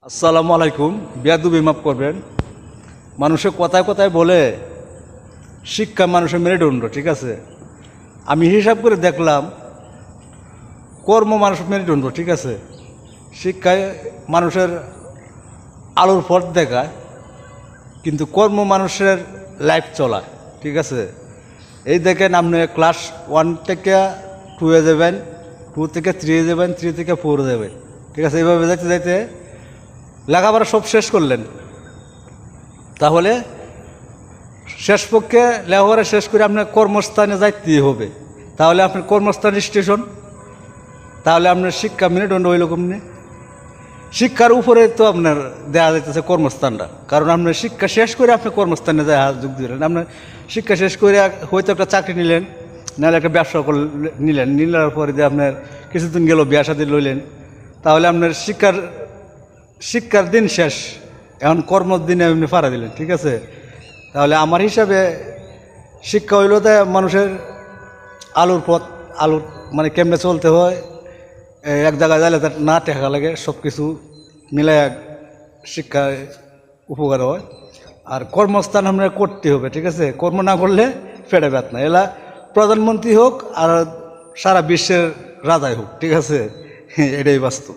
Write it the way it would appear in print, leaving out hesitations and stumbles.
আসসালামু আলাইকুম। বেয়াদবি মাফ করবেন। মানুষে কথায় কথায় বলে শিক্ষা মানুষের মেরুদণ্ড, ঠিক আছে। আমি হিসাব করে দেখলাম কর্ম মানুষের মেরুদণ্ড, ঠিক আছে। শিক্ষায় মানুষের আলোর পথ দেখায়, কিন্তু কর্ম মানুষের লাইফ চলায়, ঠিক আছে। এই দেখেন, আপনি ক্লাস 1 থেকে 2-এ যাবেন, 2 থেকে 3-এ যাবেন, 3 থেকে 4-এ যাবেন, ঠিক আছে। এইভাবে যাইতে যাইতে লেখাপড়া সব শেষ করলেন, তাহলে শেষ পক্ষে লেখাপড়া শেষ করে আপনার কর্মস্থানে যাইতেই হবে। তাহলে আপনার কর্মস্থান স্টেশন, তাহলে আপনার শিক্ষা মেরুদণ্ড ওই রকম নেই। শিক্ষার উপরে তো আপনার দেওয়া যাইতেছে কর্মস্থানটা, কারণ আপনার শিক্ষা শেষ করে আপনি কর্মস্থানে যায় যোগ দিলেন। আপনার শিক্ষা শেষ করে হয়তো একটা চাকরি নিলেন, নাহলে একটা ব্যবসা নিলেন, নিলার পরে দিয়ে আপনার কিছুদিন গেল বিয়া শাদী লইলেন, তাহলে আপনার শিক্ষার দিন শেষ। এখন কর্মর দিনে আপনি ফাড়া দিলেন, ঠিক আছে। তাহলে আমার হিসাবে শিক্ষা হইল তাই মানুষের আলোর পথ, আলোর মানে কেমনে চলতে হয়, এক জায়গায় যাইলে তার না টেকা লাগে, সব কিছু মিলে শিক্ষায় উপকার হয়। আর কর্মস্থান আমরা করতে হবে, ঠিক আছে। কর্ম না করলে ফেটে ব্যথ না। এলা প্রধানমন্ত্রী হোক আর সারা বিশ্বের রাজাই হোক, ঠিক আছে, এটাই বাস্তব।